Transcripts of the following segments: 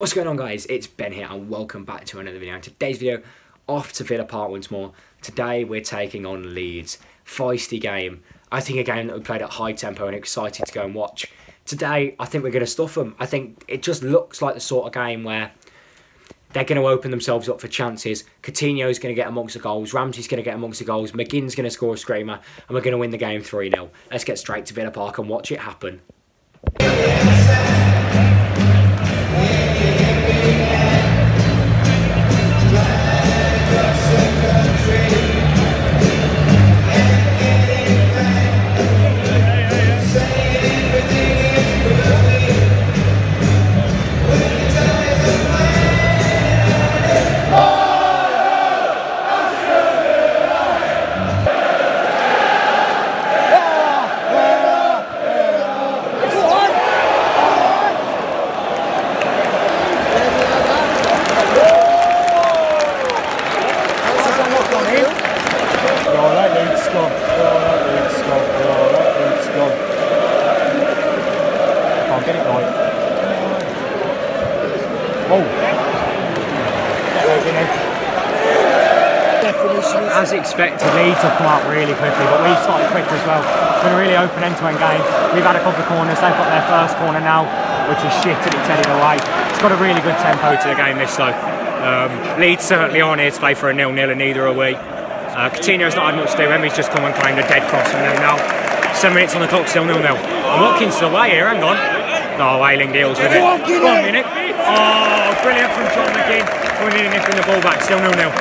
What's going on, guys? It's Ben here and welcome back to another video. In today's video, off to Villa Park once more. Today we're taking on Leeds. Feisty game. I think a game that we played at high tempo and excited to go and watch. Today I think we're going to stuff them. I think it just looks like the sort of game where they're going to open themselves up for chances. Coutinho's going to get amongst the goals. Ramsey's going to get amongst the goals. McGinn's going to score a screamer. And we're going to win the game 3-0. Let's get straight to Villa Park and watch it happen. As expected, Leeds have come out really quickly, but we've started quick as well. It's been a really open end-to-end game. We've had a couple of corners, they've got their first corner now, which is shit and it's headed away. It's got a really good tempo to the game, this though. Leeds certainly aren't here to play for a 0-0 and neither are we. Coutinho's not had much to do. Remy's just come and claimed a dead cross from them now. 7 minutes on the clock, still 0-0. And Watkins still away here, hang on. No, Wailing deals with it. 1 minute. Oh, brilliant from John McGinn. Coming in and nipping the ball back, still 0-0.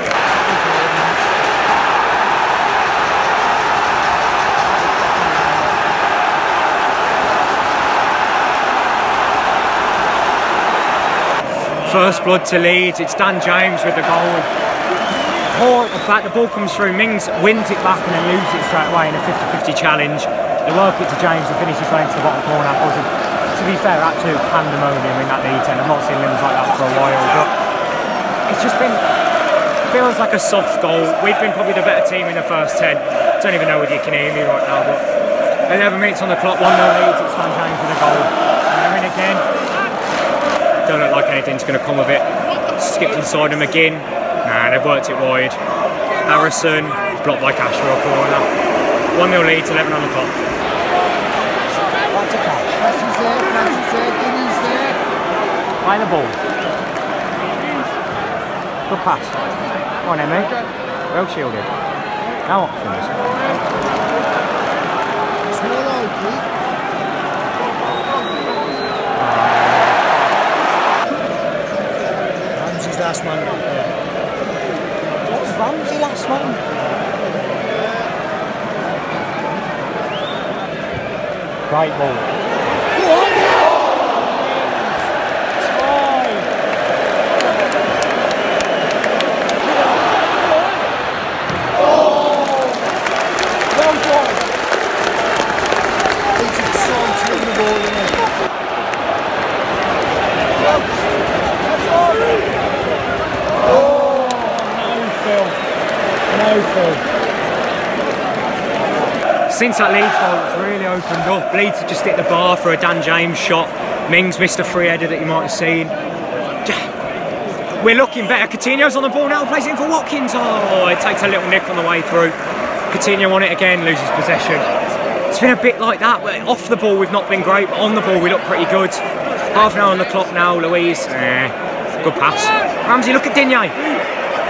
First blood to Leeds, it's Dan James with the goal. The ball comes through, Mings wins it back and then loses it straight away in a 50-50 challenge. They work it to James and finishes right into the bottom corner. To be fair, absolute pandemonium in that Leeds end. I've not seen limbs like that for a while, but it's just been, feels like a soft goal. We've been probably the better team in the first 10. Don't even know whether you can hear me right now, but 11 minutes on the clock, 1-0 Leeds, it's Dan James with a goal. And they're in again. Don't look like anything's going to come of it. Skipped inside of McGinn. Nah, they've worked it wide. Harrison, blocked by Cash for a corner. 1-0 Leeds, 11 on the clock. Play the ball. Good pass. Come on, Emmy. Well shielded. No options. Last man. What's Ramsey last man? Great ball. It's exciting the ball, isn't it? Since that Leeds goal, it's really opened up. Leeds have just hit the bar for a Dan James shot. Mings missed a free header that you might have seen. We're looking better. Coutinho's on the ball now, plays it in for Watkins. Oh, it takes a little nick on the way through. Coutinho on it again, loses possession. It's been a bit like that. Off the ball, we've not been great, but on the ball, we look pretty good. Half an hour on the clock now, Louise. Good pass. Ramsey, look at Digne.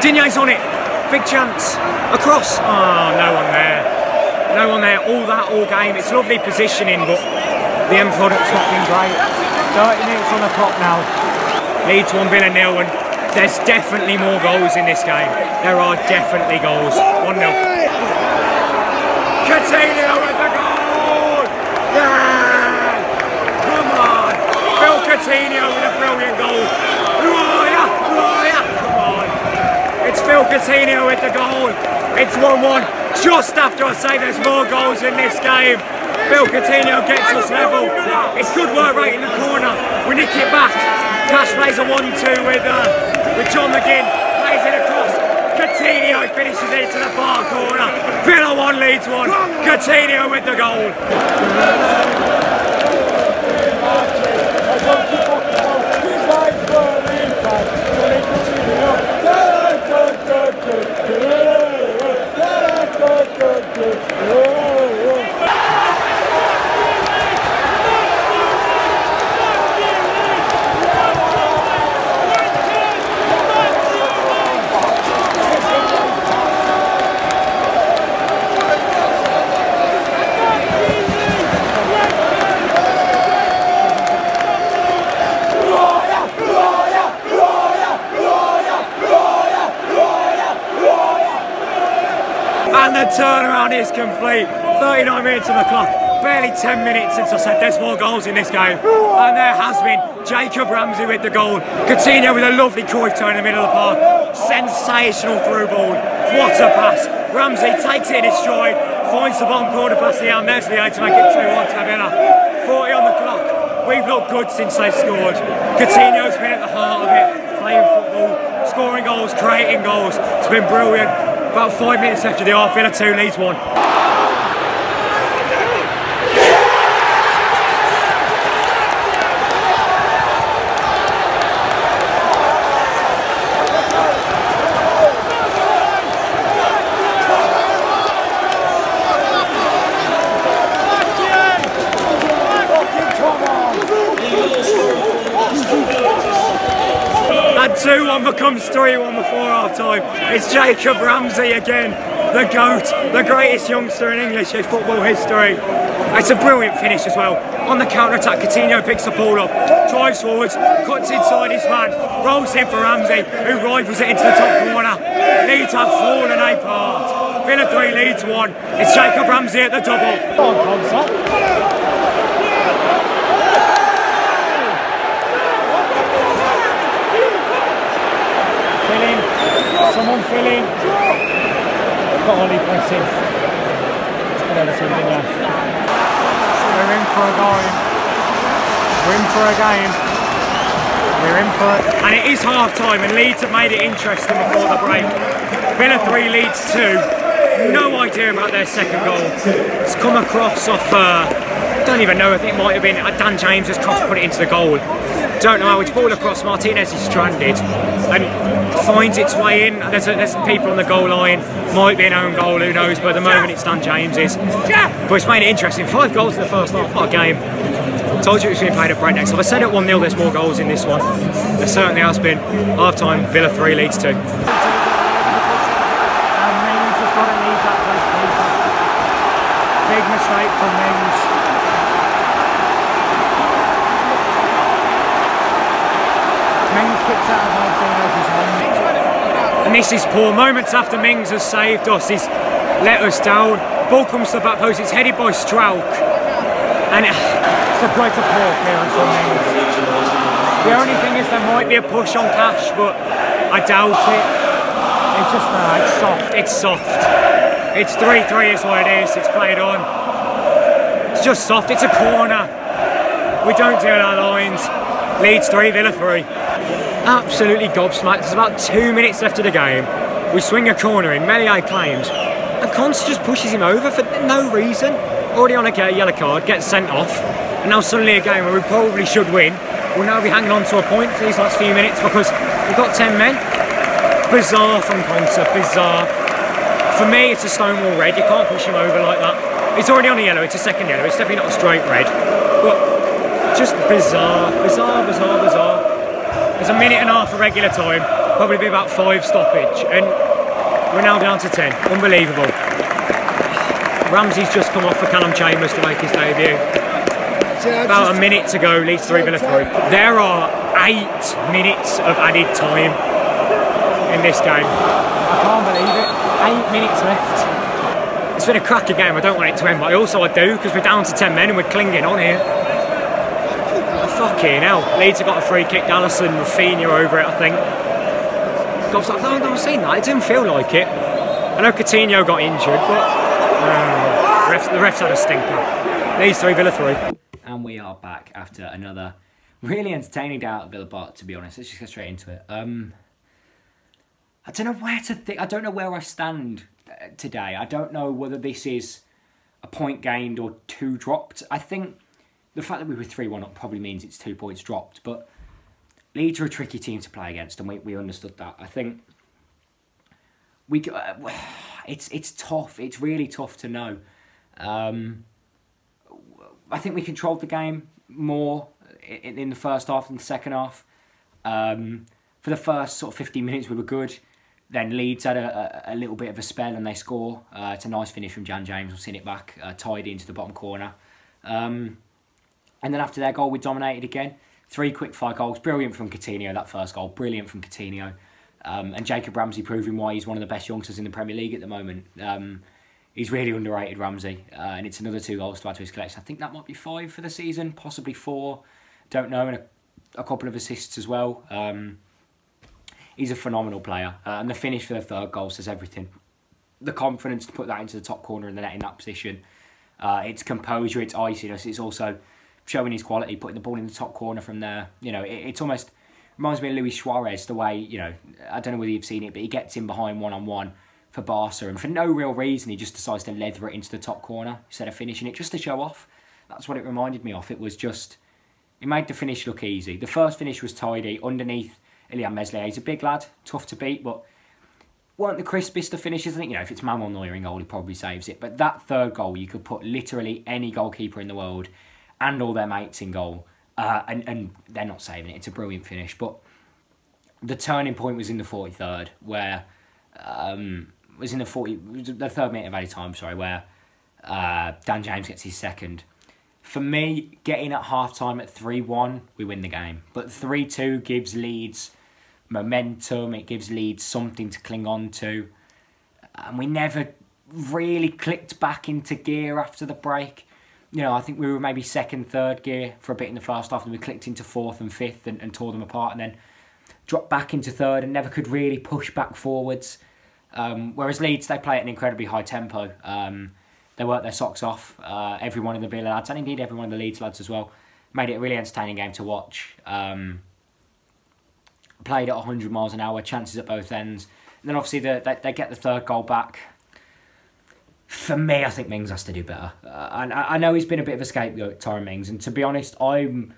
Digne's on it. Big chance. Across. Oh, no one there. No one there. All game. It's lovely positioning, but the end product's not been great. 30 minutes on the clock now. Leeds 1 Villa 0, and there's definitely more goals in this game. There are definitely goals. 1-0. Coutinho with the goal! Yeah! Come on! Phil Coutinho with a brilliant goal. Come on! It's Phil Coutinho with the goal. It's 1-1. Just after I say there's more goals in this game. Phil Coutinho gets us level. It's good work right in the corner. We nick it back. Cash plays a 1-2 with John McGinn. Plays it across. Coutinho finishes it to the far corner. Villa 1, Leeds 1. Coutinho with the goal. the turnaround is complete. 39 minutes on the clock. Barely 10 minutes since I said there's 4 goals in this game. And there has been. Jacob Ramsey with the goal. Coutinho with a lovely Cruyff turn in the middle of the park. Sensational through ball. What a pass. Ramsey takes it in his stride. Finds the bottom corner past the arm. There's the aim to make it 2-1 to Villa. 40 on the clock. We've looked good since they scored. Coutinho's been at the heart of it. Playing football. Scoring goals. Creating goals. It's been brilliant. About 5 minutes after the half. Villa 2, Leeds 1. And 2-1 becomes 3-1 before half time. It's Jacob Ramsey again, the GOAT, the greatest youngster in English football history. It's a brilliant finish as well. On the counter-attack, Coutinho picks the ball up, drives forwards, cuts inside his man, rolls in for Ramsey, who rifles it into the top corner. Leeds have fallen apart. Villa 3, Leeds 1. It's Jacob Ramsey at the double. Someone fill in. Got Ollie pressing. We're in for a game. We're in for a game. We're in for it. And it is half time and Leeds have made it interesting before the break. Villa 3, Leeds 2. No idea about their second goal. It's come across off, don't even know, I think it might have been Dan James has cross put it into the goal. Don't know how it's ball across. Martinez is stranded and finds its way in. There's people on the goal line. Might be an own goal, who knows? But at the moment it's Dan James's. But it's made it interesting. 5 goals in the first half. What a game! Told you it was being played at breakneck. So if I said at 1-0, there's more goals in this one. There certainly has been. Half time, Villa 3, Leeds 2. Big mistake from Mings. Mings kicks out of Martinez's hand. And this is poor. Moments after Mings has saved us, he's let us down. Ball comes to the back post, it's headed by Strauch. And It's a quite a poor clearance from Mings. the only thing is there might be a push on Cash, but I doubt it. It's just, it's soft. It's soft. It's 3-3 is what it is, it's played on. It's just soft, it's a corner. We don't deal our lines. Leeds 3, Villa 3. Absolutely gobsmacked. There's about 2 minutes left of the game. We swing a corner in, Melier claims, and Conce just pushes him over for no reason. Already on a yellow card, gets sent off, and now suddenly a game where we probably should win. We'll now be hanging on to a point for these last few minutes because we've got 10 men. Bizarre from Conce, bizarre. For me, it's a Stonewall red. You can't push him over like that. It's already on a yellow. It's a second yellow. It's definitely not a straight red. But just bizarre, bizarre, bizarre, bizarre. There's a minute and a half of regular time. Probably be about 5 stoppage. And we're now down to 10. Unbelievable. Ramsey's just come off for Callum Chambers to make his debut. About a minute to go. Leeds 3, Villa 3. There are 8 minutes of added time in this game. I can't believe it. 8 minutes left. It's been a cracker game, I don't want it to end, but I do, because we're down to 10 men and we're clinging on here. Fucking hell. Leeds have got a free kick, Allison, Rafinha over it, I think. I've not seen that, it didn't feel like it. I know Coutinho got injured, but the refs had a stinker. Leeds 3, Villa 3. And we are back after another really entertaining day out at Villa Park, to be honest. Let's just get straight into it. I don't know where to think. I don't know where I stand today. I don't know whether this is a point gained or 2 dropped. I think the fact that we were 3-1 up probably means it's 2 points dropped. But Leeds are a tricky team to play against, and we understood that. I think it's tough. It's really tough to know. I think we controlled the game more in the first half than the second half. For the first sort of 15 minutes, we were good. Then Leeds had a little bit of a spell and they score. It's a nice finish from Dan James. We've seen it back, tied into the bottom corner. And then after their goal, we dominated again. 3 quick-fire goals. Brilliant from Coutinho, that first goal. Brilliant from Coutinho. And Jacob Ramsey proving why he's one of the best youngsters in the Premier League at the moment. He's really underrated, Ramsey, and it's another 2 goals to add to his collection. I think that might be 5 for the season, possibly 4. Don't know, and a couple of assists as well. He's a phenomenal player, and the finish for the 3rd goal says everything. The confidence to put that into the top corner and the net in that position. It's composure, it's iciness, it's also showing his quality, putting the ball in the top corner from there. You know, it's almost reminds me of Luis Suarez, the way, you know, I don't know whether you've seen it, but he gets in behind one-on-one for Barca, and for no real reason, he just decides to leather it into the top corner instead of finishing it, just to show off. That's what it reminded me of. It was just, it made the finish look easy. The first finish was tidy, underneath Ilya Meslier. He's a big lad, tough to beat, but weren't the crispest of finishes. I think, you know, if it's Manuel Neuer in goal, he probably saves it. But that 3rd goal, you could put literally any goalkeeper in the world and all their mates in goal, and they're not saving it. It's a brilliant finish. But the turning point was in the 43rd, where was in the 3rd minute of added time, sorry, where Dan James gets his 2nd. For me, getting at half-time at 3-1, we win the game. But 3-2 gives Leeds momentum, it gives Leeds something to cling on to. And we never really clicked back into gear after the break. You know, I think we were maybe 2nd, 3rd gear for a bit in the first half, and we clicked into 4th and 5th and tore them apart, and then dropped back into 3rd and never could really push back forwards. Whereas Leeds, they play at an incredibly high tempo. They work their socks off. Every one of the Villa lads, and indeed every one of the Leeds lads as well, made it a really entertaining game to watch. Played at 100 miles an hour, chances at both ends. And then obviously they get the 3rd goal back. For me, I think Mings has to do better. And I know he's been a bit of a scapegoat, Tyrone Mings, and to be honest, I've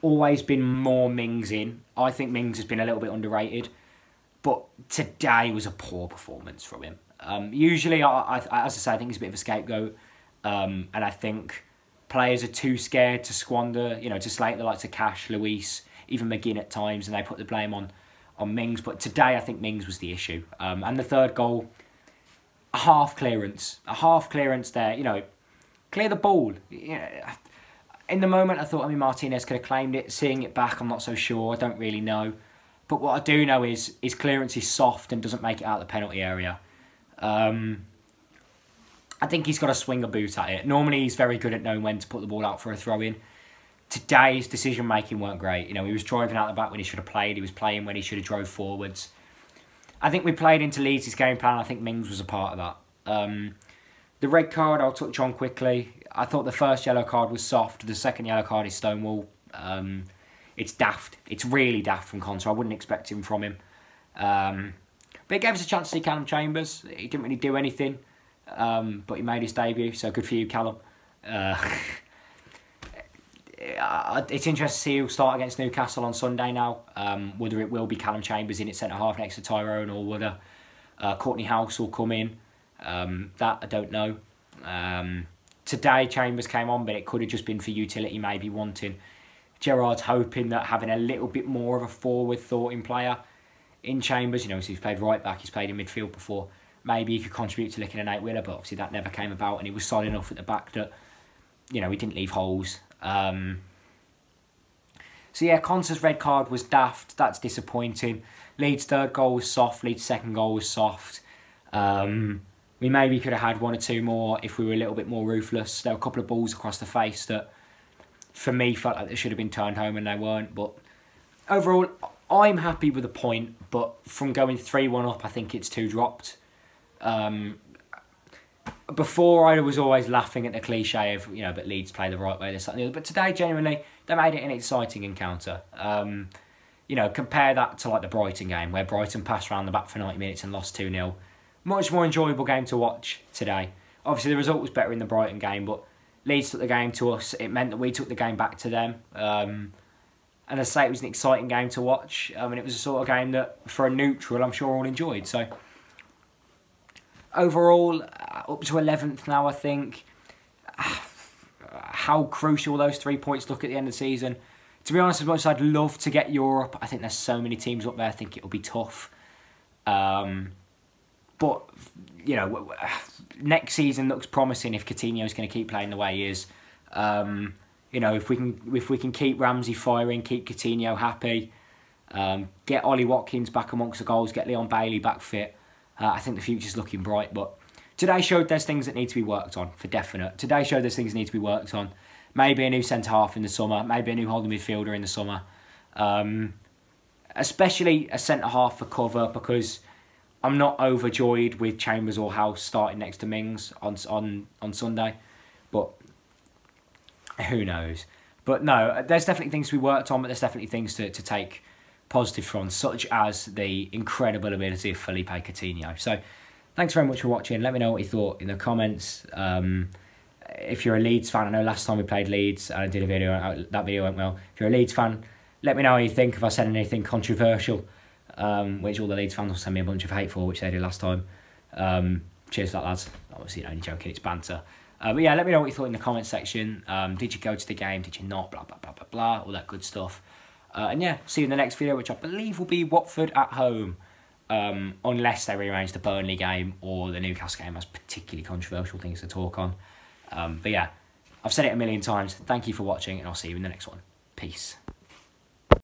always been more Mings in. I think Mings has been a little bit underrated. But today was a poor performance from him. Usually, as I say, I think he's a bit of a scapegoat. And I think players are too scared to squander, you know, to slate the likes of Cash, Luis, even McGinn at times, and they put the blame on Mings. But today, I think Mings was the issue. And the 3rd goal, a half clearance there, you know, clear the ball. You know, in the moment, I thought, Martinez could have claimed it. Seeing it back, I'm not so sure. I don't really know. But what I do know is his clearance is soft and doesn't make it out of the penalty area. I think he's got to swing a boot at it. Normally, he's very good at knowing when to put the ball out for a throw-in. Today's decision-making weren't great. You know, he was driving out the back when he should have played. He was playing when he should have drove forwards. I think we played into Leeds' game plan. I think Mings was a part of that. The red card, I'll touch on quickly. I thought the first yellow card was soft. The 2nd yellow card is stonewall. It's daft. It's really daft from Conte. I wouldn't expect him from him. But it gave us a chance to see Callum Chambers. He didn't really do anything. But he made his debut, so good for you, Callum. It's interesting to see who'll start against Newcastle on Sunday now. Whether it will be Callum Chambers in at centre-half next to Tyrone, or whether Courtney House will come in. That I don't know. Today Chambers came on, but it could have just been for utility, maybe wanting. Gerrard's hoping that having a little bit more of a forward-thoughting player in Chambers, you know, so he's played right back, he's played in midfield before, maybe he could contribute to licking an 8-wheeler, but obviously that never came about, and he was solid enough at the back that, you know, he didn't leave holes. So yeah, Conte's red card was daft. That's disappointing. Leeds' 3rd goal was soft. Leeds' 2nd goal was soft. We maybe could have had 1 or 2 more if we were a little bit more ruthless. There were a couple of balls across the face that, for me, felt like they should have been turned home and they weren't. But overall, I'm happy with the point. But from going 3-1 up, I think it's 2 dropped. Before, I was always laughing at the cliche of, you know, but Leeds play the right way, this, that, and the other. But today, genuinely, they made it an exciting encounter. You know, compare that to like the Brighton game, where Brighton passed around the back for 90 minutes and lost 2-0. Much more enjoyable game to watch today. Obviously, the result was better in the Brighton game, but Leeds took the game to us. It meant that we took the game back to them. And as I say, it was an exciting game to watch. And it was a sort of game that, for a neutral, I'm sure all enjoyed. So, overall, up to 11th now, I think. How crucial those 3 points look at the end of the season. To be honest, as much as I'd love to get Europe, I think there's so many teams up there, I think it'll be tough. But, you know, next season looks promising if Coutinho's going to keep playing the way he is. You know, if we can keep Ramsey firing, keep Coutinho happy, get Ollie Watkins back amongst the goals, get Leon Bailey back fit, I think the future's looking bright. But Today showed there's things that need to be worked on, for definite. Today showed there's things that need to be worked on. Maybe a new centre-half in the summer. Maybe a new holding midfielder in the summer. Especially a centre-half for cover, because I'm not overjoyed with Chambers or House starting next to Mings on Sunday. But who knows? But no, there's definitely things to be worked on, but there's definitely things to take positive from, such as the incredible ability of Felipe Coutinho. So, thanks very much for watching. Let me know what you thought in the comments. If you're a Leeds fan, I know last time we played Leeds and I did a video, that video went well. If you're a Leeds fan, let me know what you think, if I said anything controversial, which all the Leeds fans will send me a bunch of hate for, which they did last time. Cheers for that, lads. Obviously, only joking, it's banter. But yeah, let me know what you thought in the comment section. Did you go to the game? Did you not? Blah, blah, blah, blah, blah. All that good stuff. And yeah, see you in the next video, which I believe will be Watford at home. Unless they rearrange the Burnley game or the Newcastle game. That's particularly controversial things to talk on. But yeah, I've said it a million times. Thank you for watching, and I'll see you in the next one. Peace.